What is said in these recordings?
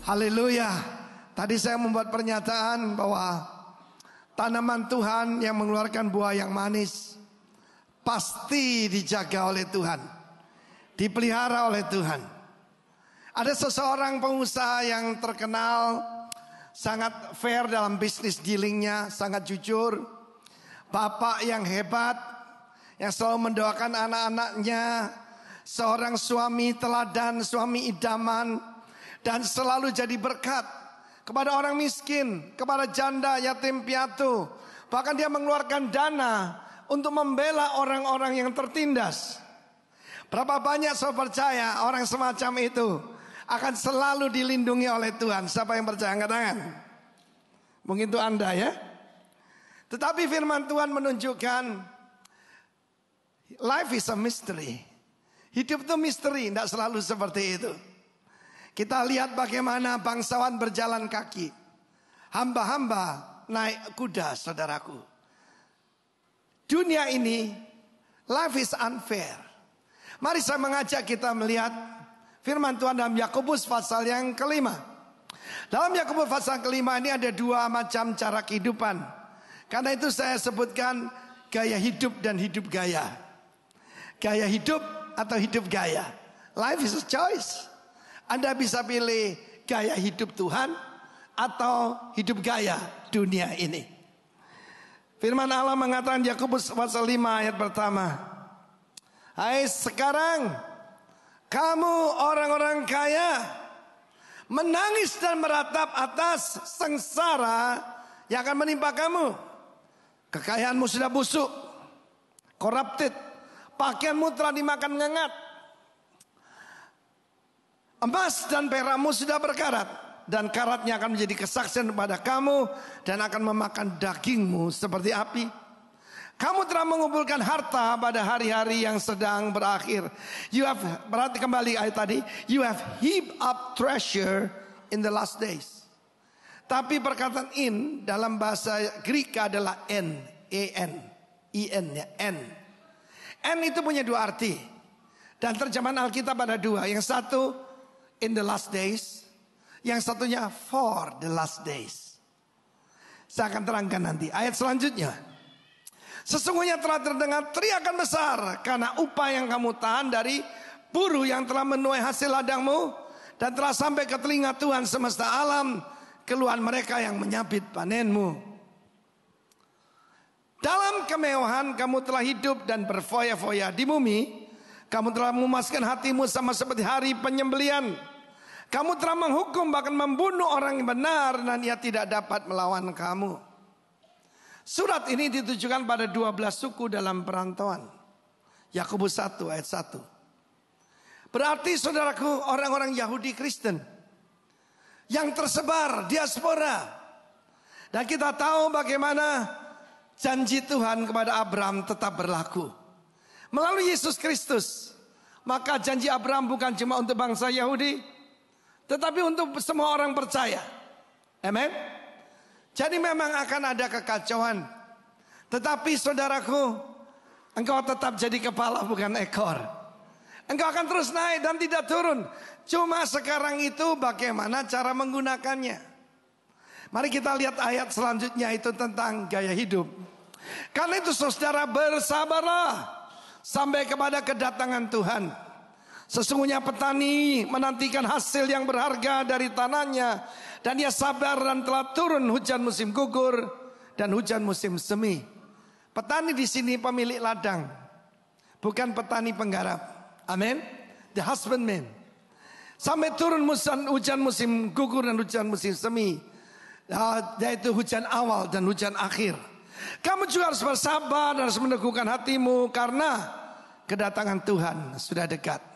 Haleluya. Tadi saya membuat pernyataan bahwa tanaman Tuhan yang mengeluarkan buah yang manis pasti dijaga oleh Tuhan, dipelihara oleh Tuhan. Ada seseorang pengusaha yang terkenal, sangat fair dalam bisnis dealingnya, sangat jujur. Bapak yang hebat, yang selalu mendoakan anak-anaknya. Seorang suami teladan, suami idaman, dan selalu jadi berkat kepada orang miskin, kepada janda, yatim piatu. Bahkan dia mengeluarkan dana untuk membela orang-orang yang tertindas. Berapa banyak saya percaya orang semacam itu akan selalu dilindungi oleh Tuhan. Siapa yang percaya? Angkat tangan. Mungkin itu Anda ya. Tetapi firman Tuhan menunjukkan life is a mystery. Hidup itu misteri, tidak selalu seperti itu. Kita lihat bagaimana bangsawan berjalan kaki, hamba-hamba naik kuda, saudaraku. Dunia ini, life is unfair. Mari saya mengajak kita melihat firman Tuhan dalam Yakobus pasal yang kelima. Dalam Yakobus pasal kelima ini ada dua macam cara kehidupan. Karena itu saya sebutkan gaya hidup dan hidup gaya. Gaya hidup atau hidup gaya. Life is a choice. Anda bisa pilih gaya hidup Tuhan atau hidup gaya dunia ini. Firman Allah mengatakan Yakobus pasal 5 ayat pertama. Hai sekarang kamu orang-orang kaya menangis dan meratap atas sengsara yang akan menimpa kamu. Kekayaanmu sudah busuk, corrupted. Pakaianmu telah dimakan ngengat. Emas dan perakmu sudah berkarat, dan karatnya akan menjadi kesaksian kepada kamu dan akan memakan dagingmu seperti api. Kamu telah mengumpulkan harta pada hari-hari yang sedang berakhir. Berarti kembali ayat tadi, you have heaped up treasure in the last days. Tapi perkataan in dalam bahasa Greek adalah en, en ya, en. N itu punya dua arti. Dan terjemahan Alkitab ada dua. Yang satu in the last days, yang satunya for the last days. Saya akan terangkan nanti. Ayat selanjutnya. Sesungguhnya telah terdengar teriakan besar karena upah yang kamu tahan dari buruh yang telah menuai hasil ladangmu, dan telah sampai ke telinga Tuhan semesta alam keluhan mereka yang menyabit panenmu. Dalam kemewahan kamu telah hidup dan berfoya-foya di bumi. Kamu telah memuaskan hatimu sama seperti hari penyembelian. Kamu telah menghukum bahkan membunuh orang yang benar, dan ia tidak dapat melawan kamu. Surat ini ditujukan pada 12 suku dalam perantauan. Yakobus 1 ayat 1. Berarti saudaraku, orang-orang Yahudi Kristen yang tersebar diaspora. Dan kita tahu bagaimana janji Tuhan kepada Abraham tetap berlaku melalui Yesus Kristus. Maka janji Abraham bukan cuma untuk bangsa Yahudi, tetapi untuk semua orang percaya. Amin. Jadi memang akan ada kekacauan, tetapi saudaraku, engkau tetap jadi kepala bukan ekor. Engkau akan terus naik dan tidak turun. Cuma sekarang itu bagaimana cara menggunakannya. Mari kita lihat ayat selanjutnya, itu tentang gaya hidup. Karena itu saudara, bersabarlah sampai kepada kedatangan Tuhan. Sesungguhnya petani menantikan hasil yang berharga dari tanahnya, dan ia sabar dan telah turun hujan musim gugur dan hujan musim semi. Petani di sini pemilik ladang, bukan petani penggarap. Amin. The husbandman. Sampai turun hujan musim gugur dan hujan musim semi, yaitu hujan awal dan hujan akhir. Kamu juga harus bersabar dan harus meneguhkan hatimu, karena kedatangan Tuhan sudah dekat.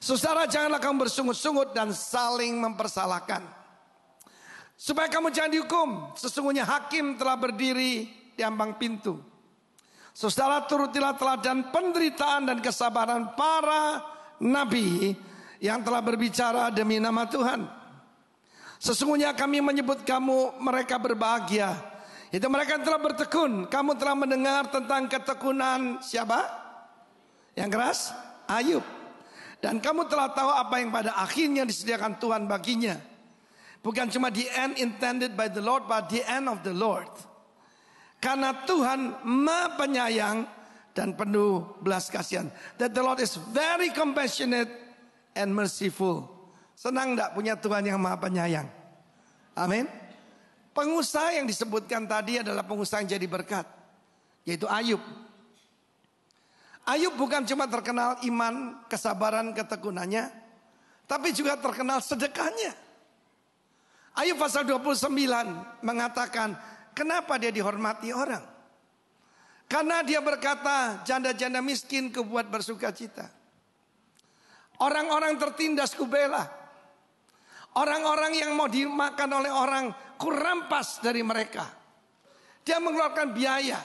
Saudara, janganlah kamu bersungut-sungut dan saling mempersalahkan, supaya kamu jangan dihukum. Sesungguhnya hakim telah berdiri di ambang pintu. Saudara, turutilah teladan penderitaan dan kesabaran para nabi yang telah berbicara demi nama Tuhan. Sesungguhnya kami menyebut kamu mereka berbahagia. Itu mereka yang telah bertekun. Kamu telah mendengar tentang ketekunan siapa? Yang keras? Ayub. Dan kamu telah tahu apa yang pada akhirnya disediakan Tuhan baginya. Bukan cuma the end intended by the Lord, but the end of the Lord. Karena Tuhan Maha Penyayang dan penuh belas kasihan. That the Lord is very compassionate and merciful. Senang enggak punya Tuhan yang Maha Penyayang? Amin. Pengusaha yang disebutkan tadi adalah pengusaha yang jadi berkat, yaitu Ayub. Ayub bukan cuma terkenal iman, kesabaran, ketekunannya, tapi juga terkenal sedekahnya. Ayub pasal 29 mengatakan, kenapa dia dihormati orang? Karena dia berkata, janda-janda miskin kubuat bersuka cita. Orang-orang tertindas kubela. Orang-orang yang mau dimakan oleh orang kurampas dari mereka. Dia mengeluarkan biaya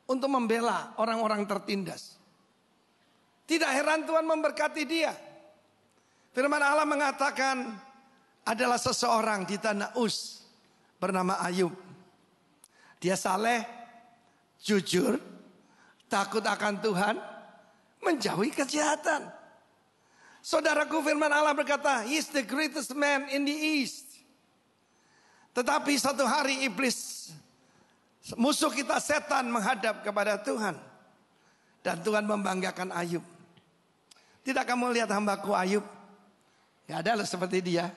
untuk membela orang-orang tertindas. Tidak heran Tuhan memberkati dia. Firman Allah mengatakan, adalah seseorang di tanah Uz bernama Ayub. Dia saleh, jujur, takut akan Tuhan, menjauhi kejahatan. Saudaraku, firman Allah berkata, he is the greatest man in the east. Tetapi satu hari iblis, musuh kita setan, menghadap kepada Tuhan. Dan Tuhan membanggakan Ayub. Tidak kamu lihat hambaku Ayub? Gak ada loh seperti dia.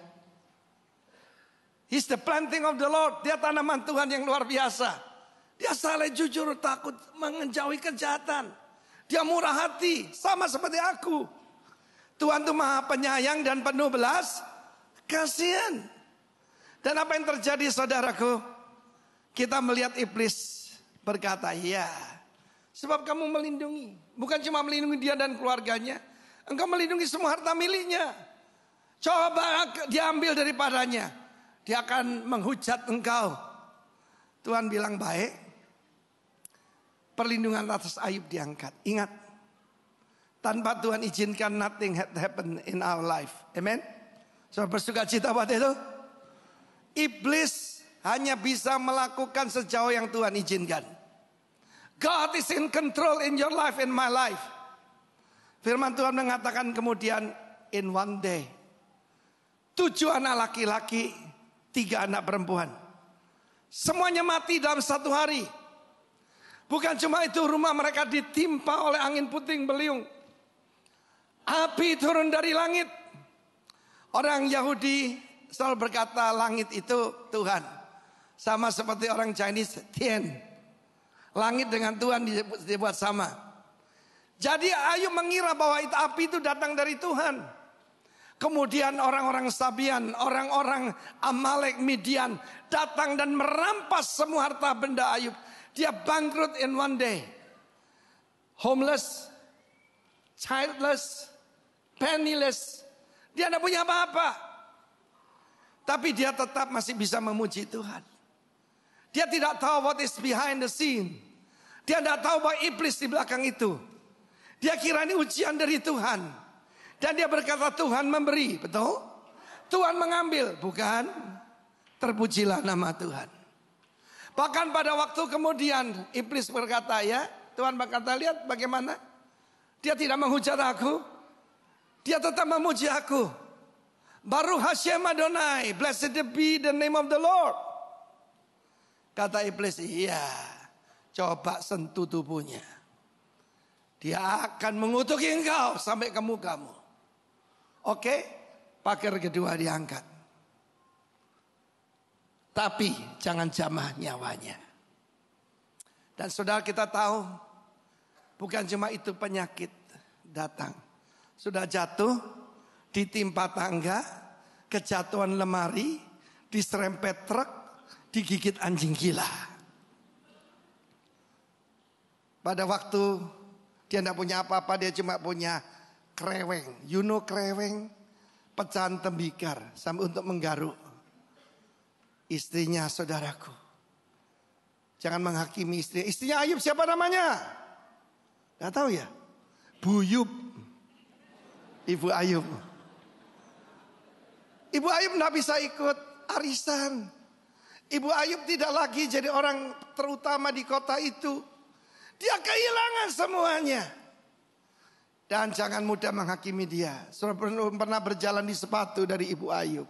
He's the planting of the Lord. Dia tanaman Tuhan yang luar biasa. Dia saleh, jujur, takut, menjauhi kejahatan. Dia murah hati, sama seperti aku. Tuhan itu Maha Penyayang dan penuh belas kasihan. Dan apa yang terjadi, saudaraku? Kita melihat iblis berkata, ya, sebab kamu melindungi. Bukan cuma melindungi dia dan keluarganya. Engkau melindungi semua harta miliknya. Coba diambil daripadanya. Dia akan menghujat engkau. Tuhan bilang baik. Perlindungan atas Ayub diangkat. Ingat. Tanpa Tuhan izinkan, nothing had happened in our life. Amen. So bersuka cita buat itu. Iblis hanya bisa melakukan sejauh yang Tuhan izinkan. God is in control in your life, in my life. Firman Tuhan mengatakan kemudian, in one day, 7 anak laki-laki, 3 anak perempuan. Semuanya mati dalam satu hari. Bukan cuma itu, rumah mereka ditimpa oleh angin puting beliung. Api turun dari langit. Orang Yahudi selalu berkata langit itu Tuhan. Sama seperti orang Chinese, Tian. Langit dengan Tuhan dibuat sama. Jadi Ayub mengira bahwa api itu datang dari Tuhan. Kemudian orang-orang Sabian, orang-orang Amalek, Midian datang dan merampas semua harta benda Ayub. Dia bangkrut in one day. Homeless, childless, penniless. Dia tidak punya apa-apa. Tapi dia tetap masih bisa memuji Tuhan. Dia tidak tahu what is behind the scene. Dia tidak tahu bahwa iblis di belakang itu. Dia kira ini ujian dari Tuhan. Dan dia berkata Tuhan memberi, betul? Tuhan mengambil, bukan? Terpujilah nama Tuhan. Bahkan pada waktu kemudian iblis berkata, ya, Tuhan berkata, lihat bagaimana? Dia tidak menghujat aku. Dia tetap memuji aku. Baruch Hashem Adonai, blessed be the name of the Lord. Kata iblis, iya, coba sentuh tubuhnya. Dia akan mengutuki engkau sampai ke mukamu. Oke, pagar kedua diangkat. Tapi jangan jamah nyawanya. Dan saudara, kita tahu, bukan cuma itu penyakit datang. Sudah jatuh, ditimpa tangga, kejatuhan lemari, diserempet truk, digigit anjing gila. Pada waktu dia tidak punya apa-apa, dia cuma punya kreweng. You know kreweng? Pecahan tembikar sampai untuk menggaruk. Istrinya, saudaraku. Jangan menghakimi istri. Istrinya Ayub siapa namanya? Gak tahu ya? Buyub. Ibu Ayub. Ibu Ayub tidak bisa ikut arisan. Ibu Ayub tidak lagi jadi orang terutama di kota itu. Dia kehilangan semuanya. Dan jangan mudah menghakimi dia. Saudara pernah berjalan di sepatu dari Ibu Ayub.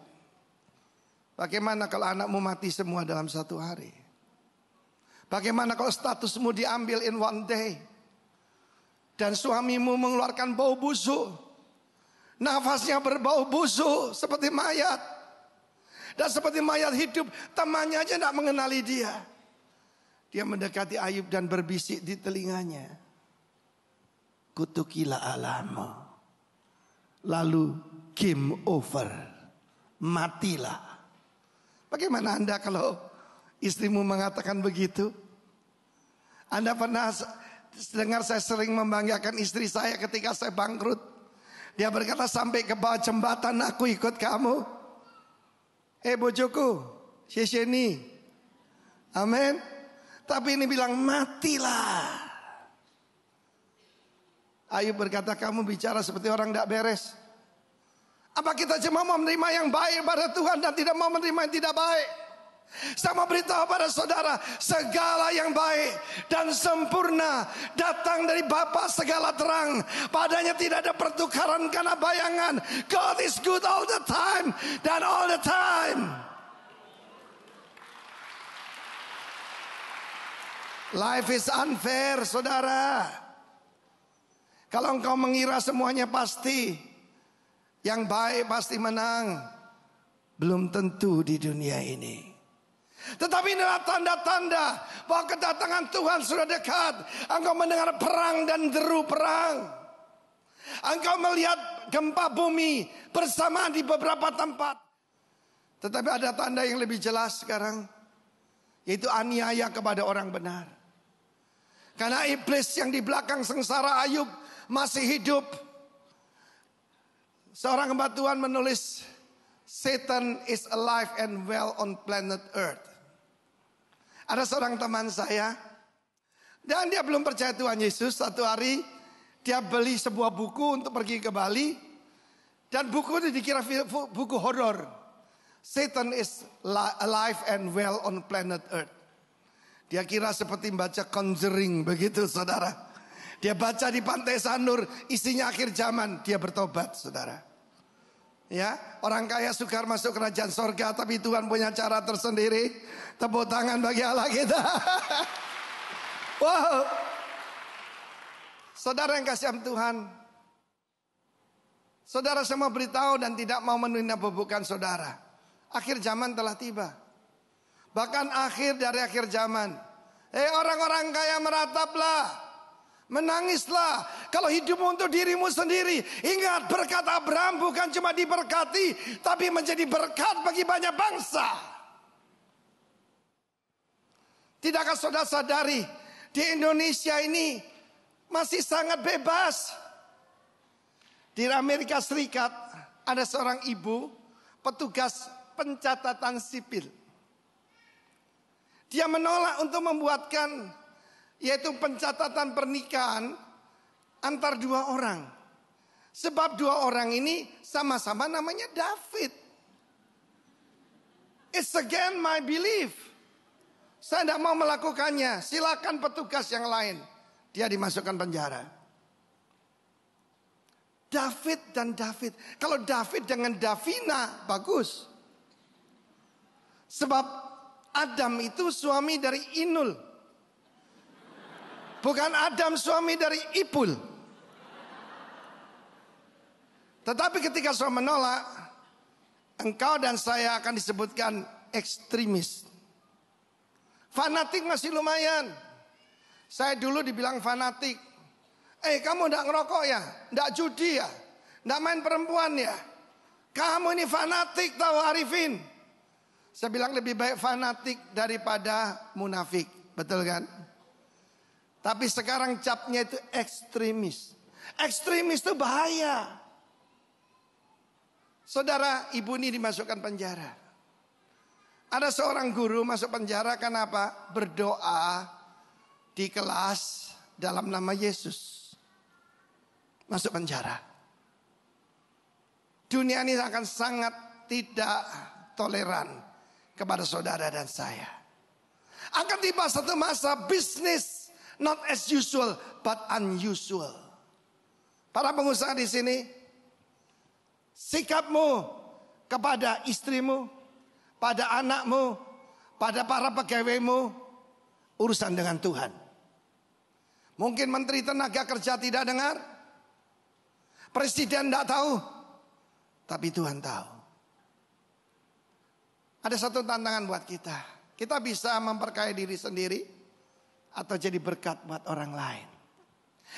Bagaimana kalau anakmu mati semua dalam satu hari? Bagaimana kalau statusmu diambil in one day? Dan suamimu mengeluarkan bau busuk. Nafasnya berbau busuk seperti mayat. Dan seperti mayat hidup, temannya aja tidak mengenali dia. Dia mendekati Ayub dan berbisik di telinganya. Kutukilah Allahmu. Lalu game over. Matilah. Bagaimana Anda kalau istrimu mengatakan begitu? Anda pernah dengar saya sering membanggakan istri saya ketika saya bangkrut. Dia berkata, sampai ke bawah jembatan aku ikut kamu. Bojoku, syesheni. Amin. Tapi ini bilang matilah. Ayub berkata, kamu bicara seperti orang tidak beres. Apa kita cuma mau menerima yang baik pada Tuhan dan tidak mau menerima yang tidak baik? Saya mau beritahu pada saudara, segala yang baik dan sempurna datang dari Bapa segala terang. Padanya tidak ada pertukaran karena bayangan. God is good all the time dan all the time. Life is unfair, saudara. Kalau engkau mengira semuanya pasti, yang baik pasti menang, belum tentu di dunia ini. Tetapi inilah tanda-tanda bahwa kedatangan Tuhan sudah dekat. Engkau mendengar perang dan deru perang. Engkau melihat gempa bumi bersamaan di beberapa tempat. Tetapi ada tanda yang lebih jelas sekarang, yaitu aniaya kepada orang benar. Karena iblis yang di belakang sengsara Ayub masih hidup. Seorang hamba Tuhan menulis, Satan is alive and well on planet Earth. Ada seorang teman saya, dan dia belum percaya Tuhan Yesus. Satu hari dia beli sebuah buku untuk pergi ke Bali. Dan buku itu dikira buku horor. Satan is alive and well on planet Earth. Dia kira seperti baca Conjuring begitu, saudara. Dia baca di Pantai Sanur, isinya akhir zaman. Dia bertobat, saudara. Ya, orang kaya sukar masuk kerajaan sorga, tapi Tuhan punya cara tersendiri. Tepuk tangan bagi Allah kita. Wow. Saudara yang kasih Tuhan, saudara semua beritahu dan tidak mau menindaklanjuti saudara. Akhir zaman telah tiba. Bahkan akhir dari akhir zaman. Orang-orang kaya merataplah, menangislah. Kalau hidupmu untuk dirimu sendiri, ingat berkat Abraham bukan cuma diberkati, tapi menjadi berkat bagi banyak bangsa. Tidakkah saudara sadari, di Indonesia ini masih sangat bebas. Di Amerika Serikat ada seorang ibu petugas pencatatan sipil. Dia menolak untuk membuatkan, yaitu pencatatan pernikahan antar dua orang. Sebab dua orang ini sama-sama namanya David. It's again my belief. Saya tidak mau melakukannya. Silakan petugas yang lain. Dia dimasukkan penjara. David dan David. Kalau David dengan Davina bagus. Sebab Adam itu suami dari Inul. Bukan Adam suami dari Ipul. Tetapi ketika saya menolak, engkau dan saya akan disebutkan ekstremis. Fanatik masih lumayan. Saya dulu dibilang fanatik. Kamu tidak ngerokok ya? Tidak judi ya? Tidak main perempuan ya? Kamu ini fanatik tahu Arifin. Saya bilang lebih baik fanatik daripada munafik. Betul kan? Tapi sekarang capnya itu ekstremis. Ekstremis itu bahaya. Saudara, ibu ini dimasukkan penjara. Ada seorang guru masuk penjara kenapa? Berdoa di kelas dalam nama Yesus. Masuk penjara. Dunia ini akan sangat tidak toleran kepada saudara dan saya. Akan tiba satu masa bisnis not as usual but unusual. Para pengusaha di sini, sikapmu kepada istrimu, pada anakmu, pada para pegawaimu, urusan dengan Tuhan. Mungkin Menteri Tenaga Kerja tidak dengar, Presiden tidak tahu, tapi Tuhan tahu. Ada satu tantangan buat kita. Kita bisa memperkaya diri sendiri atau jadi berkat buat orang lain.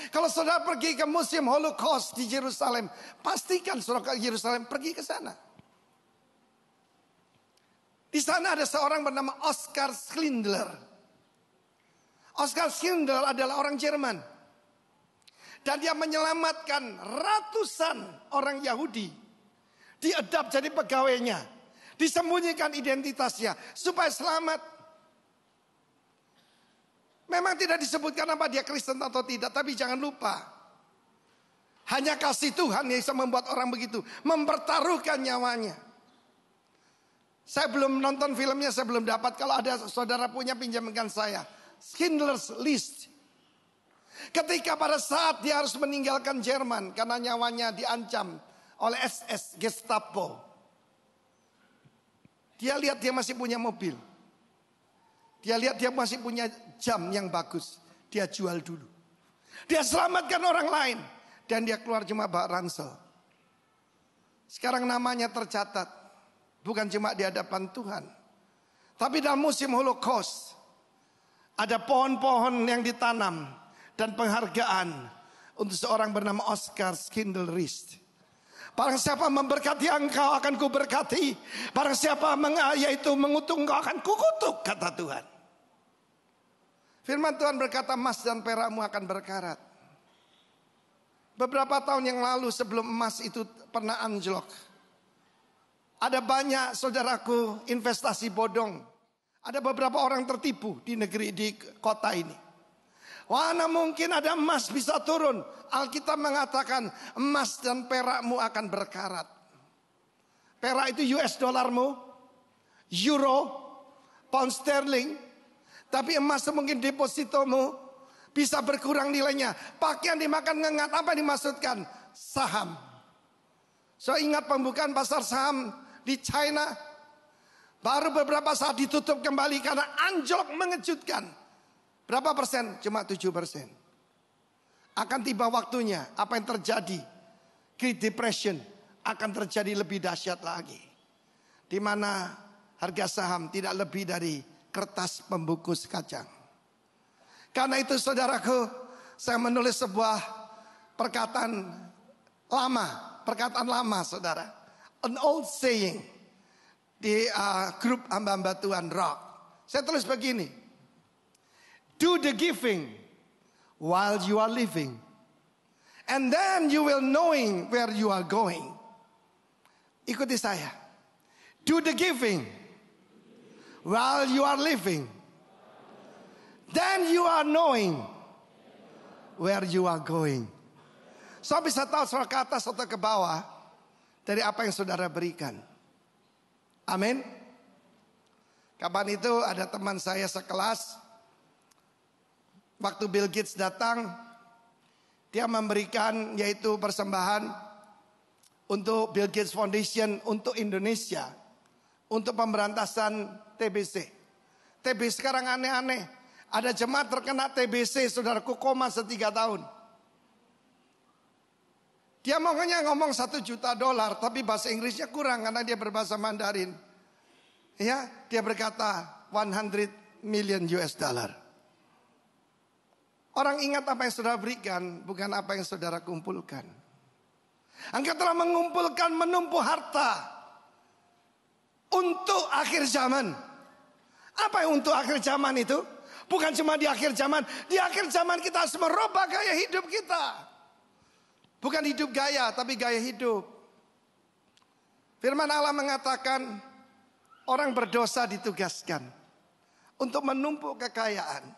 Kalau saudara pergi ke museum Holocaust di Yerusalem, pastikan saudara ke Yerusalem pergi ke sana. Di sana ada seorang bernama Oskar Schindler. Oskar Schindler adalah orang Jerman. Dan dia menyelamatkan ratusan orang Yahudi. Diedap jadi pegawainya. Disembunyikan identitasnya supaya selamat. Memang tidak disebutkan apa dia Kristen atau tidak. Tapi jangan lupa. Hanya kasih Tuhan yang bisa membuat orang begitu. Mempertaruhkan nyawanya. Saya belum nonton filmnya, saya belum dapat. Kalau ada saudara punya, pinjamkan saya. Schindler's List. Ketika pada saat dia harus meninggalkan Jerman. Karena nyawanya diancam oleh SS Gestapo. Dia lihat dia masih punya mobil. Dia lihat dia masih punya jam yang bagus. Dia jual dulu. Dia selamatkan orang lain. Dan dia keluar cuma bak ransel. Sekarang namanya tercatat. Bukan cuma di hadapan Tuhan. Tapi dalam musim Holocaust. Ada pohon-pohon yang ditanam. Dan penghargaan. Untuk seorang bernama Oskar Schindler. Barang siapa memberkati engkau akan kuberkati. Barang siapa yaitu mengutuk engkau akan kukutuk, kata Tuhan. Firman Tuhan berkata, emas dan perakmu akan berkarat. Beberapa tahun yang lalu sebelum emas itu pernah anjlok. Ada banyak saudaraku investasi bodong. Ada beberapa orang tertipu di negeri, di kota ini. Mana mungkin ada emas bisa turun. Alkitab mengatakan emas dan perakmu akan berkarat. Perak itu US dolarmu, euro, pound sterling. Tapi emas itu mungkin depositomu bisa berkurang nilainya. Pakaian dimakan ngengat, apa dimaksudkan? Saham. So ingat pembukaan pasar saham di China. Baru beberapa saat ditutup kembali karena anjlok mengejutkan. Berapa persen? Cuma 7%. Akan tiba waktunya apa yang terjadi. Great Depression akan terjadi lebih dahsyat lagi. Di mana harga saham tidak lebih dari kertas pembungkus kacang. Karena itu saudaraku, saya menulis sebuah perkataan lama saudara. An old saying di grup hamba-hamba Tuhan Rock. Saya tulis begini. Do the giving while you are living. And then you will knowing where you are going. Ikuti saya. Do the giving while you are living. Then you are knowing where you are going. So bisa tahu saudara ke atas atau ke bawah dari apa yang saudara berikan. Amin. Kapan itu ada teman saya sekelas. Waktu Bill Gates datang, dia memberikan yaitu persembahan untuk Bill Gates Foundation untuk Indonesia. Untuk pemberantasan TBC. TBC sekarang aneh-aneh. Ada jemaat terkena TBC, saudaraku, koma 3 tahun. Dia maunya ngomong $1 juta, tapi bahasa Inggrisnya kurang karena dia berbahasa Mandarin. Ya, dia berkata $100 million. Orang ingat apa yang saudara berikan, bukan apa yang saudara kumpulkan. Engkau telah mengumpulkan menumpuk harta untuk akhir zaman. Apa yang untuk akhir zaman itu? Bukan cuma di akhir zaman. Di akhir zaman kita harus merubah gaya hidup kita. Bukan hidup gaya, tapi gaya hidup. Firman Allah mengatakan orang berdosa ditugaskan untuk menumpuk kekayaan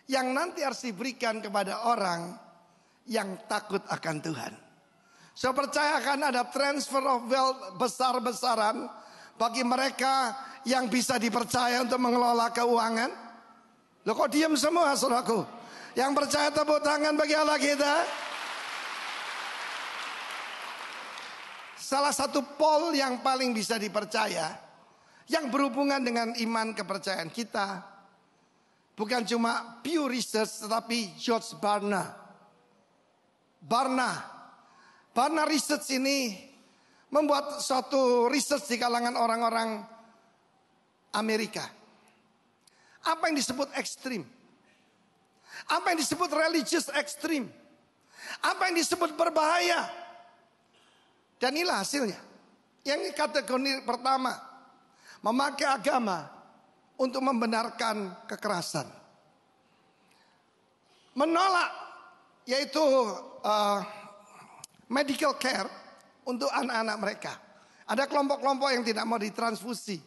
yang nanti harus diberikan kepada orang yang takut akan Tuhan. Saya percaya akan ada transfer of wealth besar-besaran bagi mereka yang bisa dipercaya untuk mengelola keuangan. Loh kok diam semua saudaraku? Yang percaya tepuk tangan bagi Allah kita. salah satu poll yang paling bisa dipercaya, yang berhubungan dengan iman kepercayaan kita, bukan cuma Pew Research, tetapi George Barna Research ini membuat suatu research di kalangan orang-orang Amerika. Apa yang disebut ekstrim? Apa yang disebut religious ekstrim? Apa yang disebut berbahaya? Dan inilah hasilnya. Yang kategori pertama, memakai agama untuk membenarkan kekerasan. Menolak, yaitu medical care untuk anak-anak mereka. Ada kelompok-kelompok yang tidak mau ditransfusi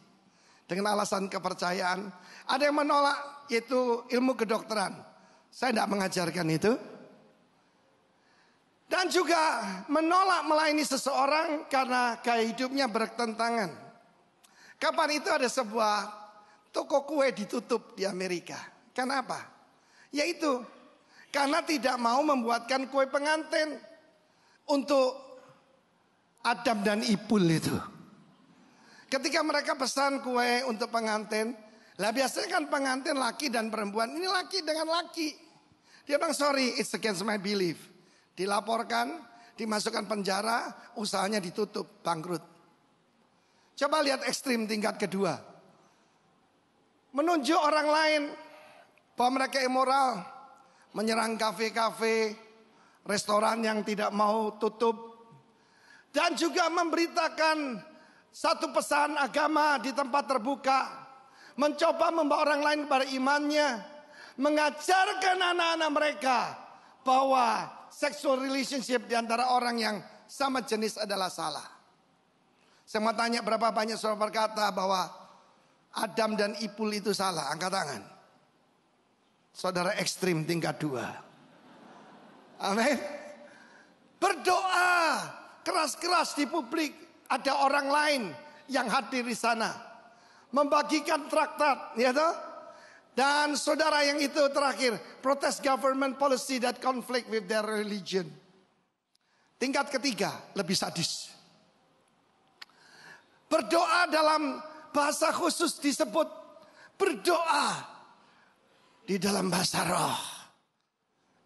dengan alasan kepercayaan. Ada yang menolak, yaitu ilmu kedokteran. Saya tidak mengajarkan itu. Dan juga menolak melayani seseorang karena gaya hidupnya bertentangan. Kapan itu ada sebuah toko kue ditutup di Amerika. Kenapa? Yaitu karena tidak mau membuatkan kue pengantin untuk Adam dan Ipul itu. Ketika mereka pesan kue untuk pengantin, lah biasanya kan pengantin laki dan perempuan. Ini laki dengan laki. Dia bilang sorry, it's against my belief. Dilaporkan, dimasukkan penjara, usahanya ditutup, bangkrut. Coba lihat ekstrim tingkat kedua. Menunjuk orang lain bahwa mereka immoral, menyerang kafe-kafe, restoran yang tidak mau tutup, dan juga memberitakan satu pesan agama di tempat terbuka, mencoba membawa orang lain kepada imannya, mengajarkan anak-anak mereka bahwa sexual relationship di antara orang yang sama jenis adalah salah. Saya mau tanya, berapa banyak saudara berkata bahwa Adam dan Ipul itu salah? Angkat tangan. Saudara ekstrim tingkat 2. Amin. Berdoa keras-keras di publik. Ada orang lain yang hadir di sana, membagikan traktat, ya toh? Dan saudara yang itu terakhir, protest government policy that conflict with their religion. Tingkat ketiga, lebih sadis. Berdoa dalam bahasa khusus disebut berdoa di dalam bahasa roh.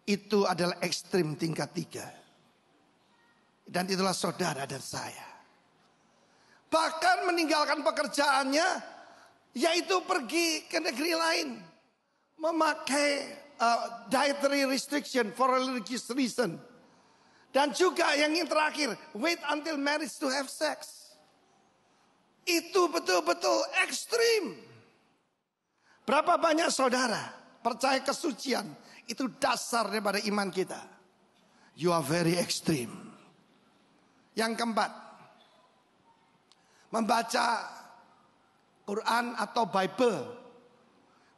Itu adalah ekstrim tingkat 3. Dan itulah saudara dan saya. Bahkan meninggalkan pekerjaannya, yaitu pergi ke negeri lain. Memakai dietary restriction for religious reason. Dan juga yang terakhir, wait until marriage to have sex. Itu betul-betul ekstrim. Berapa banyak saudara percaya kesucian itu dasar daripada iman kita. You are very extreme. Yang keempat, membaca Quran atau Bible.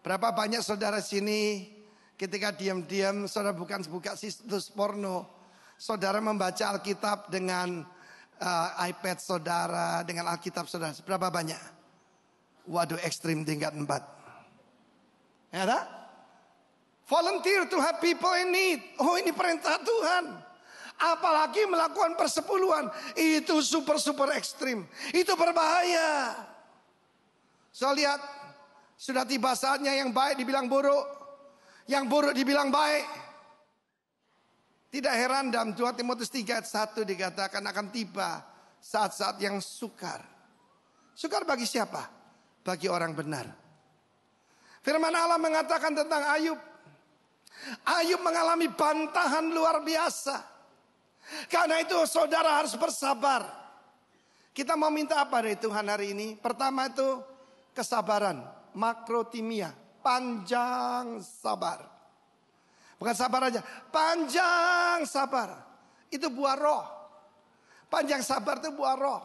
Berapa banyak saudara sini ketika diam-diam saudara bukan buka situs porno, saudara membaca Alkitab dengan iPad saudara, dengan Alkitab saudara. Berapa banyak? Waduh, ekstrim tingkat 4. Ya tak? Volunteer to help people in need. Oh, ini perintah Tuhan. Apalagi melakukan persepuluhan. Itu super ekstrim. Itu berbahaya. Saya lihat sudah tiba saatnya yang baik dibilang buruk, yang buruk dibilang baik. Tidak heran dalam 2 Timotius 3 ayat 1 dikatakan akan tiba saat-saat yang sukar. Sukar bagi siapa? Bagi orang benar. Firman Allah mengatakan tentang Ayub. Ayub mengalami bantahan luar biasa. Karena itu saudara harus bersabar. Kita mau minta apa dari Tuhan hari ini? Pertama itu kesabaran, makrotimia, panjang sabar. Bukan sabar aja, panjang sabar. Itu buah roh. Panjang sabar itu buah roh.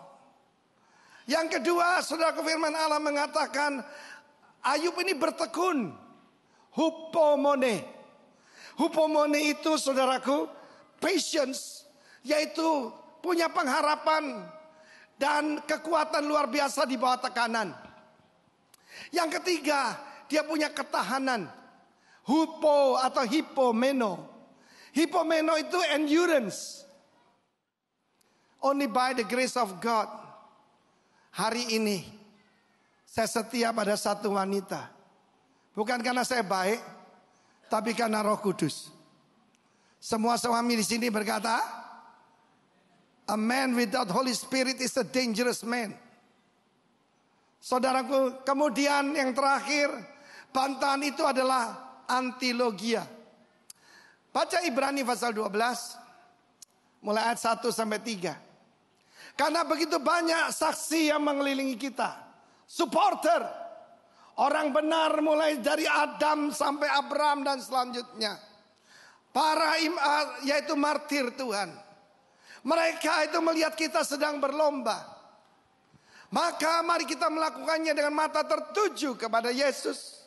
Yang kedua, saudara, firman Allah mengatakan Ayub ini bertekun. Hupomone. Hupomone itu saudaraku, patience, yaitu punya pengharapan dan kekuatan luar biasa di bawah tekanan. Yang ketiga, dia punya ketahanan. Hupo atau hipomeno. Hipomeno itu endurance. Only by the grace of God. Hari ini saya setia pada satu wanita. Bukan karena saya baik, tapi karena Roh Kudus. Semua suami di sini berkata, a man without Holy Spirit is a dangerous man. Saudaraku, kemudian yang terakhir, bantahan itu adalah antilogia. Baca Ibrani pasal 12, mulai ayat 1 sampai 3. Karena begitu banyak saksi yang mengelilingi kita, supporter, orang benar mulai dari Adam sampai Abraham dan selanjutnya. Para yaitu martir Tuhan. Mereka itu melihat kita sedang berlomba. Maka mari kita melakukannya dengan mata tertuju kepada Yesus.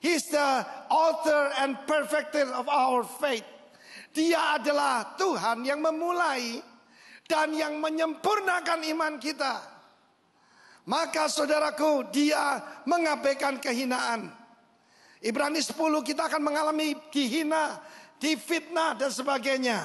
He's the author and perfecter of our faith. Dia adalah Tuhan yang memulai dan yang menyempurnakan iman kita. Maka saudaraku, dia mengabaikan kehinaan. Ibrani 10 kita akan mengalami dihina, difitnah dan sebagainya.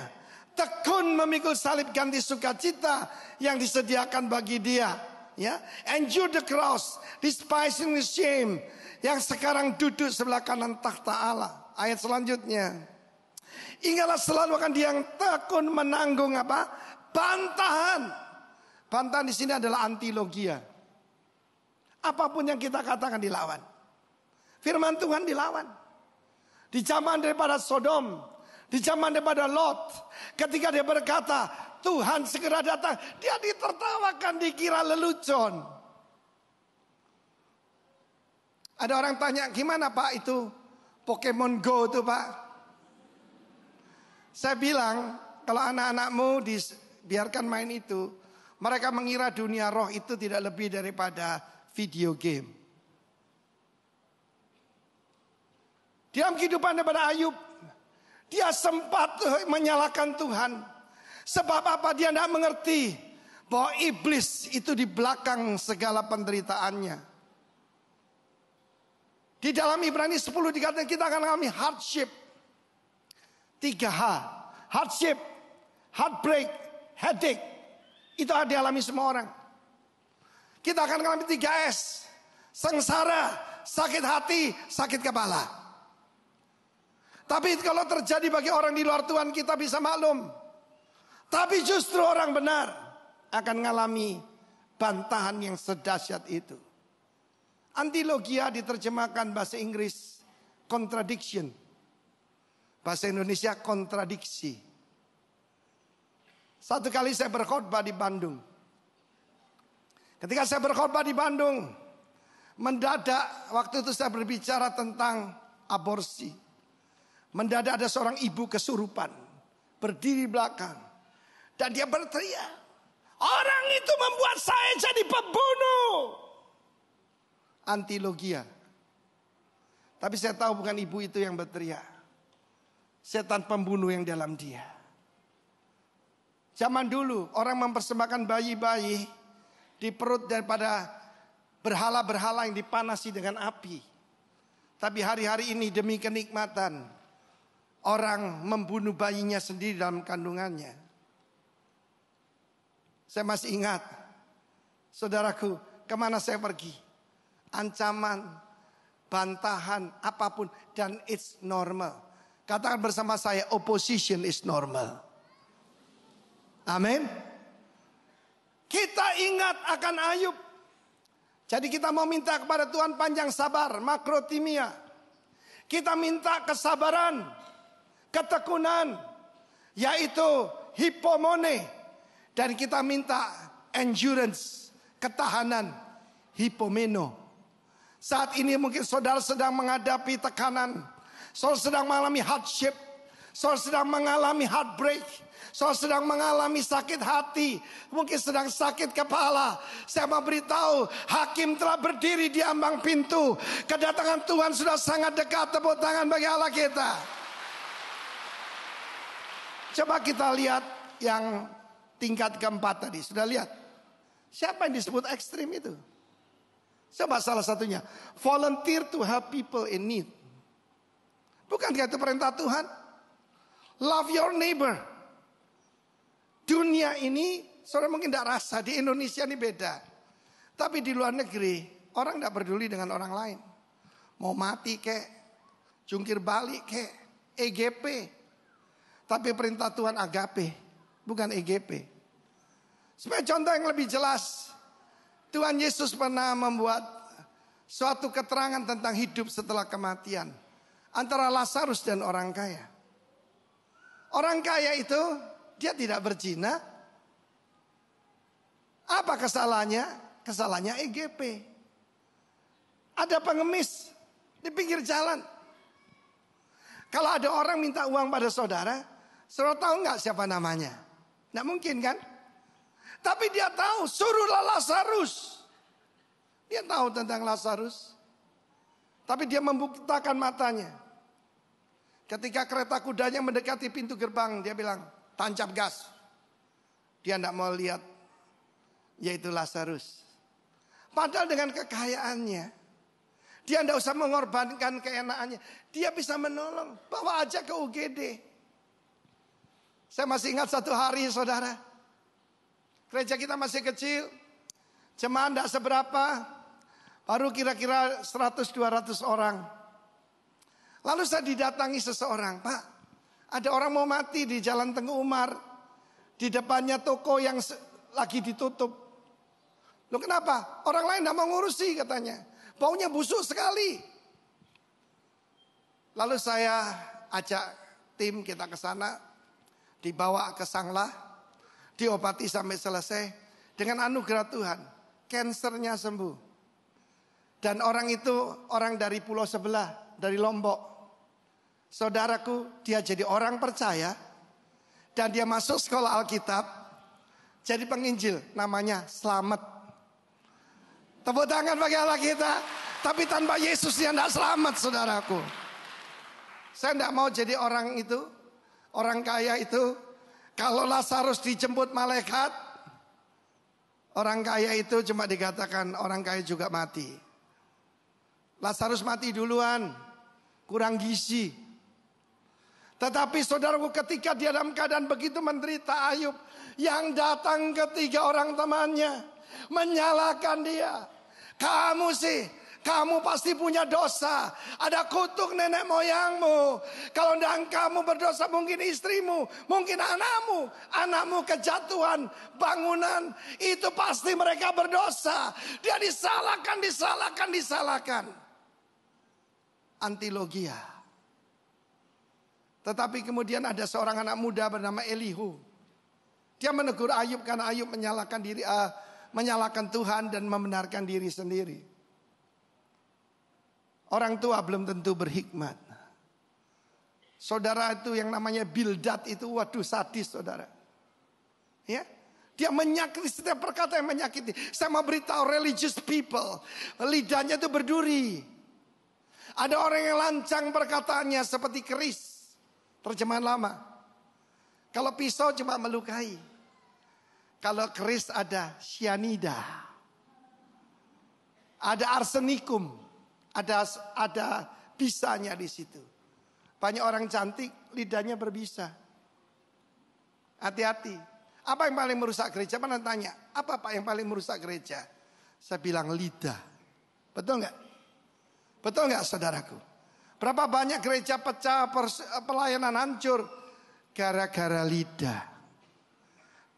Tekun memikul salib ganti sukacita yang disediakan bagi dia. Ya, endure the cross, despising the shame, yang sekarang duduk sebelah kanan takhta Allah. Ayat selanjutnya. Ingatlah selalu akan dia yang tekun menanggung apa? Bantahan. Bantahan di sini adalah antilogia. Apapun yang kita katakan dilawan. Firman Tuhan dilawan. Di zaman daripada Sodom, di zaman daripada Lot, ketika dia berkata, Tuhan segera datang, dia ditertawakan, dikira lelucon. Ada orang tanya, gimana Pak itu Pokemon Go itu Pak? Saya bilang, kalau anak-anakmu dibiarkan main itu, mereka mengira dunia roh itu tidak lebih daripada video game. Dalam kehidupan daripada Ayub, dia sempat menyalahkan Tuhan. Sebab apa? Dia tidak mengerti bahwa iblis itu di belakang segala penderitaannya. Di dalam Ibrani 10 dikatakan kita akan mengalami hardship. 3H. Hardship, heartbreak, headache. Itu ada dialami semua orang. Kita akan mengalami 3S. Sengsara, sakit hati, sakit kepala. Tapi kalau terjadi bagi orang di luar Tuhan, kita bisa maklum. Tapi justru orang benar akan mengalami bantahan yang sedahsyat itu. Antilogia diterjemahkan bahasa Inggris contradiction. Bahasa Indonesia kontradiksi. Satu kali saya berkhotbah di Bandung. Ketika saya berkhotbah di Bandung, mendadak waktu itu saya berbicara tentang aborsi. Mendadak ada seorang ibu kesurupan, berdiri belakang. Dan dia berteriak, orang itu membuat saya jadi pembunuh. Antilogia. Tapi saya tahu bukan ibu itu yang berteriak. Setan pembunuh yang dalam dia. Zaman dulu orang mempersembahkan bayi-bayi di perut daripada berhala-berhala yang dipanasi dengan api. Tapi hari-hari ini demi kenikmatan, orang membunuh bayinya sendiri dalam kandungannya. Saya masih ingat, saudaraku, kemana saya pergi. Ancaman, bantahan, apapun. Dan it's normal. Katakan bersama saya, opposition is normal. Amin. Kita ingat akan Ayub. Jadi kita mau minta kepada Tuhan panjang sabar, makrotimia. Kita minta kesabaran, ketekunan, yaitu hipomone. Dan kita minta endurance, ketahanan, hipomeno. Saat ini mungkin saudara sedang menghadapi tekanan. Saudara sedang mengalami hardship. Saudara sedang mengalami heartbreak. Saudara sedang mengalami sakit hati. Mungkin sedang sakit kepala. Saya mau beritahu, hakim telah berdiri di ambang pintu. Kedatangan Tuhan sudah sangat dekat. Tepuk tangan bagi Allah kita. Coba kita lihat yang tingkat keempat tadi. Sudah lihat? Siapa yang disebut ekstrim itu? Coba salah satunya. Volunteer to help people in need. Bukankah itu perintah Tuhan? Love your neighbor. Dunia ini Saudara mungkin tidak rasa, di Indonesia ini beda. Tapi di luar negeri, orang tidak peduli dengan orang lain. Mau mati kek, jungkir balik kek, EGP. Tapi perintah Tuhan agape, bukan EGP. Sebagai contoh yang lebih jelas, Tuhan Yesus pernah membuat suatu keterangan tentang hidup setelah kematian antara Lazarus dan orang kaya. Orang kaya itu dia tidak berzina. Apa kesalahannya? Kesalahannya EGP. Ada pengemis di pinggir jalan. Kalau ada orang minta uang pada saudara, saudara tahu nggak siapa namanya? Nggak mungkin kan? Tapi dia tahu, suruhlah Lazarus. Dia tahu tentang Lazarus. Tapi dia membutakan matanya. Ketika kereta kudanya mendekati pintu gerbang, dia bilang, tancap gas. Dia tidak mau lihat, yaitu Lazarus. Padahal dengan kekayaannya, dia tidak usah mengorbankan keenakannya. Dia bisa menolong, bawa aja ke UGD. Saya masih ingat satu hari saudara. Gereja kita masih kecil, jemaah tidak seberapa, baru kira-kira 100-200 orang. Lalu saya didatangi seseorang, Pak, ada orang mau mati di Jalan Tengku Umar, di depannya toko yang lagi ditutup. Loh kenapa? Orang lain tidak mau ngurusi katanya, baunya busuk sekali. Lalu saya ajak tim kita ke sana, dibawa ke Sanglah, diobati sampai selesai. Dengan anugerah Tuhan, kansernya sembuh. Dan orang itu orang dari pulau sebelah, dari Lombok. Saudaraku, dia jadi orang percaya. Dan dia masuk sekolah Alkitab, jadi penginjil, namanya Slamet. Tepuk tangan bagi Allah kita. Tapi tanpa Yesus dia tidak selamat saudaraku. Saya tidak mau jadi orang itu, orang kaya itu. Kalau Lazarus dijemput malaikat, orang kaya itu cuma dikatakan orang kaya juga mati. Lazarus mati duluan, kurang gizi. Tetapi saudaraku, ketika dia dalam keadaan begitu menderita, Ayub yang datang ketiga orang temannya menyalahkan dia. Kamu pasti punya dosa. Ada kutuk nenek moyangmu. Kalau tidak kamu berdosa, mungkin istrimu, mungkin anakmu kejatuhan bangunan. Itu pasti mereka berdosa. Dia disalahkan. Antilogia. Tetapi kemudian ada seorang anak muda bernama Elihu. Dia menegur Ayub karena Ayub menyalahkan Tuhan dan membenarkan diri sendiri. Orang tua belum tentu berhikmat. Saudara itu yang namanya Bildad itu, waduh sadis saudara. Ya, dia menyakiti, setiap perkataan yang menyakiti. Saya mau beritahu religious people, lidahnya itu berduri. Ada orang yang lancang perkataannya seperti keris. Terjemahan lama. Kalau pisau cuma melukai. Kalau keris ada cyanida. Ada arsenikum. Ada bisanya di situ. Banyak orang cantik lidahnya berbisa. Hati-hati. Apa yang paling merusak gereja? Mana tanya, apa Pak yang paling merusak gereja? Saya bilang lidah. Betul nggak? Betul nggak saudaraku? Berapa banyak gereja pecah, pelayanan hancur gara-gara lidah.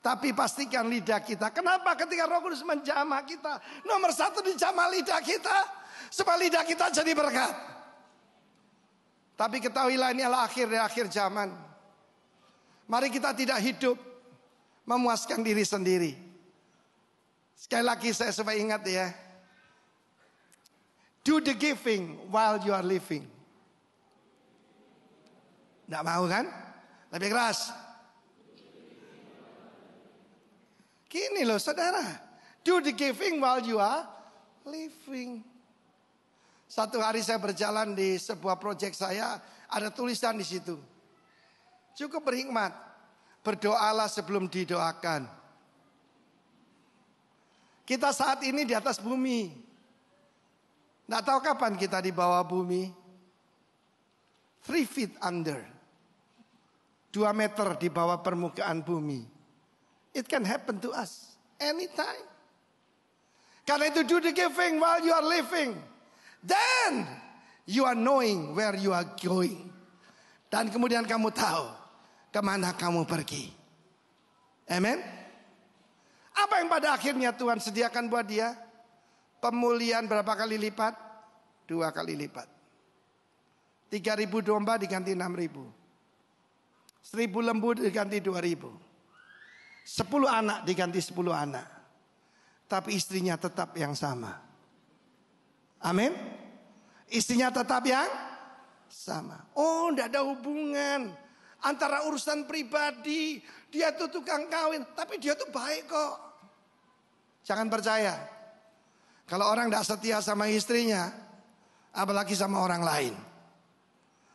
Tapi pastikan lidah kita. Kenapa ketika Roh Kudus menjamah kita? Nomor satu dijamah lidah kita. Supaya lidah kita jadi berkat. Tapi ketahuilah ini adalah akhir zaman. Mari kita tidak hidup memuaskan diri sendiri. Sekali lagi saya supaya ingat ya. Do the giving while you are living. Tidak mau kan? Lebih keras. Gini loh saudara. Do the giving while you are living. Satu hari saya berjalan di sebuah proyek saya. Ada tulisan di situ. Cukup berhikmat. Berdoalah sebelum didoakan. Kita saat ini di atas bumi. Tidak tahu kapan kita di bawah bumi. 3 feet under. 2 meter di bawah permukaan bumi. It can happen to us anytime. Karena itu do the giving while you are living. Then you are knowing where you are going. Dan kemudian kamu tahu kemana kamu pergi. Amen. Apa yang pada akhirnya Tuhan sediakan buat dia? Pemulihan berapa kali lipat? 2 kali lipat. 3.000 domba diganti 6.000. 1.000 lembu diganti 2.000. 10 anak diganti 10 anak. Tapi istrinya tetap yang sama. Amin. Istrinya tetap yang sama. Oh, tidak ada hubungan antara urusan pribadi. Dia tuh tukang kawin, tapi dia tuh baik kok. Jangan percaya. Kalau orang tidak setia sama istrinya, apalagi sama orang lain.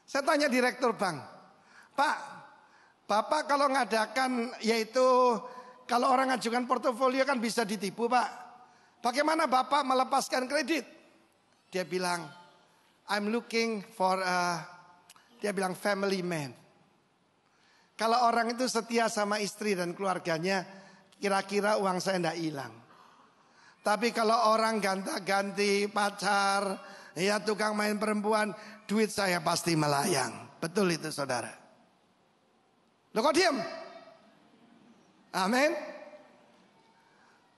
Saya tanya direktur bank, Pak, Bapak kalau ngadakan, yaitu kalau orang ngajukan portofolio kan bisa ditipu Pak. Bagaimana Bapak melepaskan kredit? Dia bilang, I'm looking for dia bilang family man. Kalau orang itu setia sama istri dan keluarganya, kira-kira uang saya tidak hilang. Tapi kalau orang ganti pacar, ya tukang main perempuan, duit saya pasti melayang. Betul itu saudara. Loh kok diam? Amin.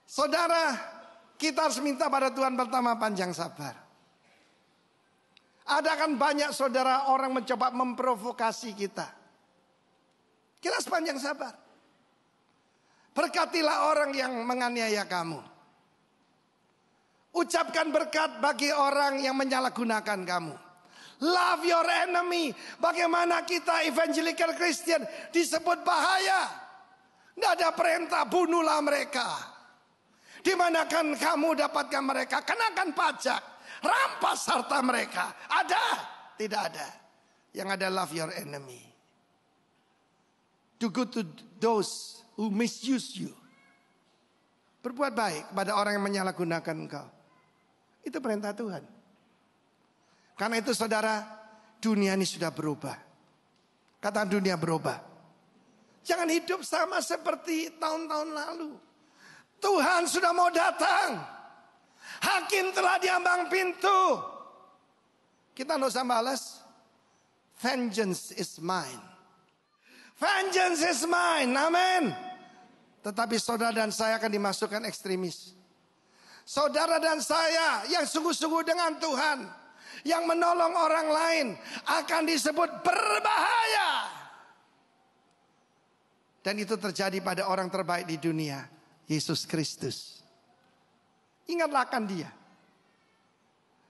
Saudara, kita harus minta pada Tuhan pertama panjang sabar. Ada kan banyak saudara orang mencoba memprovokasi kita. Kita harus panjang sabar. Berkatilah orang yang menganiaya kamu. Ucapkan berkat bagi orang yang menyalahgunakan kamu. Love your enemy. Bagaimana kita evangelical Christian disebut bahaya. Tidak ada perintah bunuhlah mereka. Dimanakan kamu dapatkan mereka? Kenakan pajak. Rampas harta mereka. Ada? Tidak ada. Yang ada love your enemy. Do good to those who misuse you. Berbuat baik kepada orang yang menyalahgunakan engkau. Itu perintah Tuhan. Karena itu saudara, dunia ini sudah berubah. Kata dunia berubah. Jangan hidup sama seperti tahun-tahun lalu. Tuhan sudah mau datang. Hakim telah diambang pintu. Kita tidak usah balas. Vengeance is mine. Vengeance is mine. Amin. Tetapi saudara dan saya akan dimasukkan ekstremis. Saudara dan saya yang sungguh-sungguh dengan Tuhan, yang menolong orang lain, akan disebut berbahaya. Dan itu terjadi pada orang terbaik di dunia, Yesus Kristus. Ingatlah akan dia,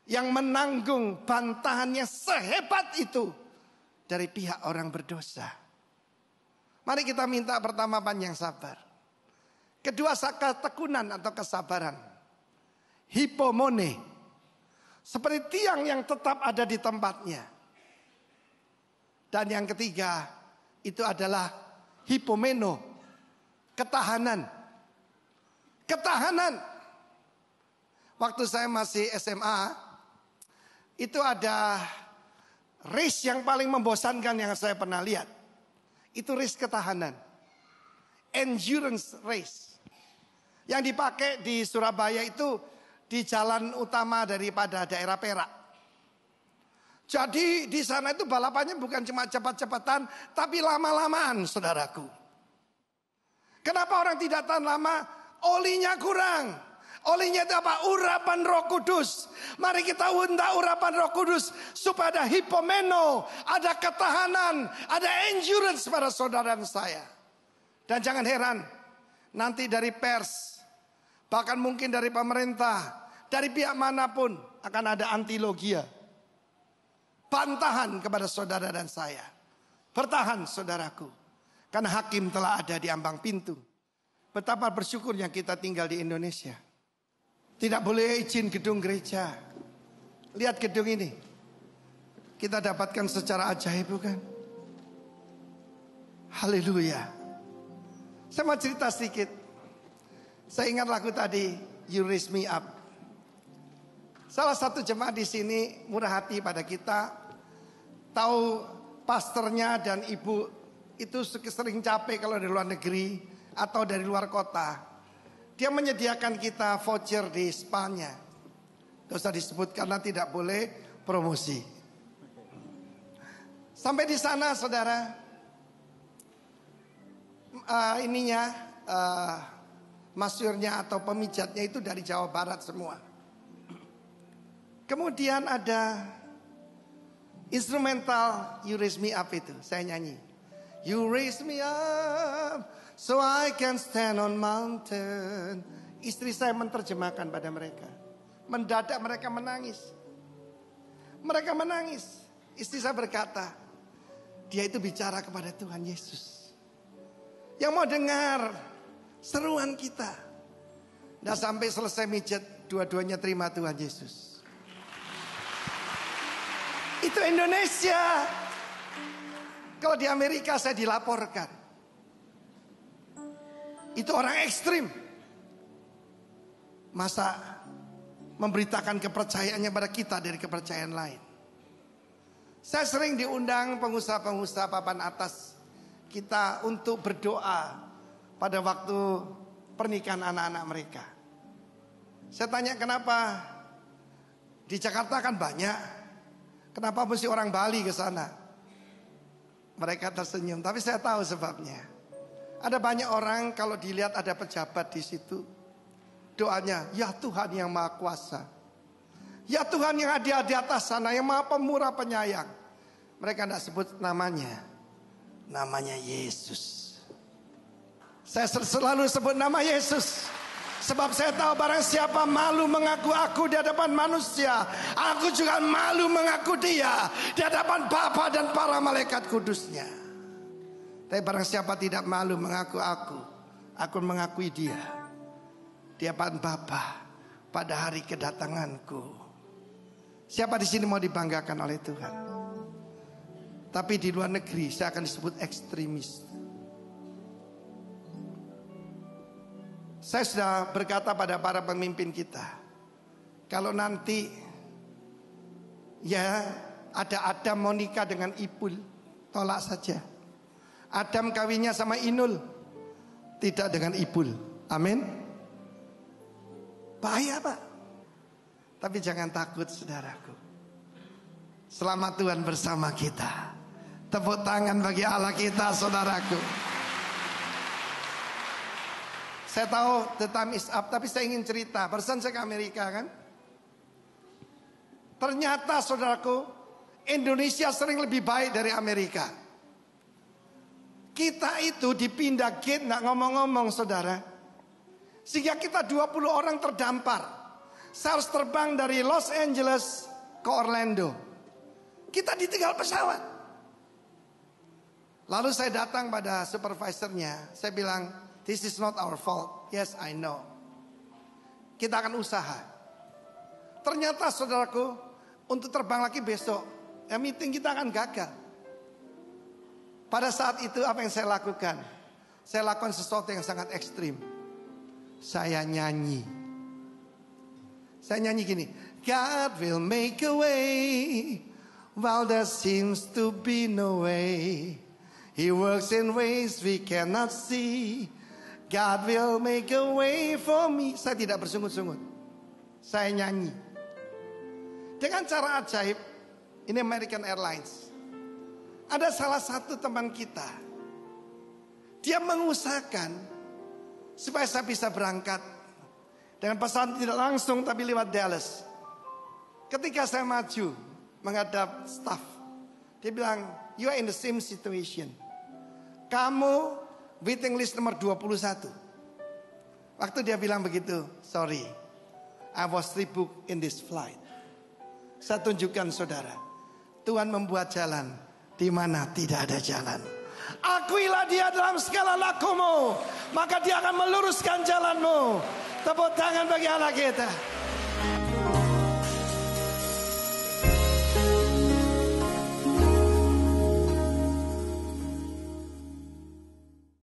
yang menanggung bantahannya sehebat itu dari pihak orang berdosa. Mari kita minta pertama panjang sabar. Kedua, ketekunan atau kesabaran. Hipomone. Seperti tiang yang tetap ada di tempatnya. Dan yang ketiga, itu adalah hipomeno. Ketahanan. Ketahanan. Waktu saya masih SMA, itu ada race yang paling membosankan yang saya pernah lihat. Itu race ketahanan. Endurance race. Yang dipakai di Surabaya itu di jalan utama daripada daerah Perak. Jadi di sana itu balapannya bukan cuma cepat-cepatan, tapi lama-lamaan saudaraku. Kenapa orang tidak tahan lama? Olinya kurang. Olinya itu apa? Urapan Roh Kudus. Mari kita minta urapan Roh Kudus supaya ada hipomeno, ada ketahanan, ada endurance pada saudara dan saya. Dan jangan heran, nanti dari pers, bahkan mungkin dari pemerintah, dari pihak manapun akan ada antilogia. Bantahan kepada saudara dan saya. Bertahan saudaraku. Karena hakim telah ada di ambang pintu. Betapa bersyukurnya kita tinggal di Indonesia. Tidak boleh izin gedung gereja. Lihat gedung ini. Kita dapatkan secara ajaib bukan? Haleluya. Saya mau cerita sedikit. Saya ingat lagu tadi, You Raise Me Up. Salah satu jemaat di sini murah hati pada kita. Tahu pastornya dan ibu itu sering capek kalau di luar negeri. atau dari luar kota, dia menyediakan kita voucher di spa-nya. Tidak usah disebut karena tidak boleh promosi. Sampai di sana saudara, masyurnya atau pemijatnya itu dari Jawa Barat semua. Kemudian ada instrumental You Raise Me Up itu, saya nyanyi. You raise me up so I can stand on mountain. Istri saya menerjemahkan pada mereka. Mendadak mereka menangis. Mereka menangis. Istri saya berkata, dia itu bicara kepada Tuhan Yesus yang mau dengar seruan kita. Dan sampai selesai mijet, dua-duanya terima Tuhan Yesus. Itu Indonesia. Kalau di Amerika saya dilaporkan. Itu orang ekstrim. Masa memberitakan kepercayaannya pada kita dari kepercayaan lain. Saya sering diundang pengusaha-pengusaha papan atas kita untuk berdoa pada waktu pernikahan anak-anak mereka. Saya tanya kenapa di Jakarta kan banyak, kenapa mesti orang Bali ke sana? Mereka tersenyum, tapi saya tahu sebabnya. Ada banyak orang kalau dilihat ada pejabat di situ, doanya, ya Tuhan yang Maha Kuasa, ya Tuhan yang ada di atas sana, yang Maha Pemurah Penyayang. Mereka tidak sebut namanya, namanya Yesus. Saya selalu sebut nama Yesus, sebab saya tahu barang siapa malu mengaku aku di hadapan manusia, aku juga malu mengaku dia di hadapan Bapa dan para malaikat kudusnya. Tapi barang siapa tidak malu mengaku aku mengakui dia di hadapan Bapa pada hari kedatanganku. Siapa di sini mau dibanggakan oleh Tuhan? Tapi di luar negeri saya akan disebut ekstremis. Saya sudah berkata pada para pemimpin kita, kalau nanti ya ada Adam mau nikah dengan Ipul, tolak saja. Adam kawinnya sama Inul, tidak dengan Ipul. Amin. Bahaya Pak. Tapi jangan takut saudaraku. Selamat Tuhan bersama kita. Tepuk tangan bagi Allah kita saudaraku. Saya tahu the time is up, tapi saya ingin cerita. Barusan saya ke Amerika kan. Ternyata saudaraku, Indonesia sering lebih baik dari Amerika. Kita itu dipindah gate gak ngomong-ngomong saudara. Sehingga kita 20 orang terdampar. Saya harus terbang dari Los Angeles ke Orlando. Kita ditinggal pesawat. Lalu saya datang pada supervisornya. Saya bilang, this is not our fault. Yes, I know. Kita akan usaha. Ternyata saudaraku, untuk terbang lagi besok, meeting kita akan gagal. Pada saat itu apa yang saya lakukan? Saya lakukan sesuatu yang sangat ekstrim. Saya nyanyi. Saya nyanyi gini. God will make a way while there seems to be no way. He works in ways we cannot see. God will make a way for me. Saya tidak bersungut-sungut. Saya nyanyi. Dengan cara ajaib. Ini American Airlines. Ada salah satu teman kita. Dia mengusahakan supaya saya bisa berangkat dengan pesawat tidak langsung tapi lewat Dallas. Ketika saya maju menghadap staff, dia bilang, you are in the same situation. Kamu waiting list nomor 21. Waktu dia bilang begitu, sorry, I was rebooked in this flight. Saya tunjukkan saudara, Tuhan membuat jalan di mana tidak ada jalan. Akuilah dia dalam segala lakumu, maka dia akan meluruskan jalanmu. Tepuk tangan bagi Allah kita.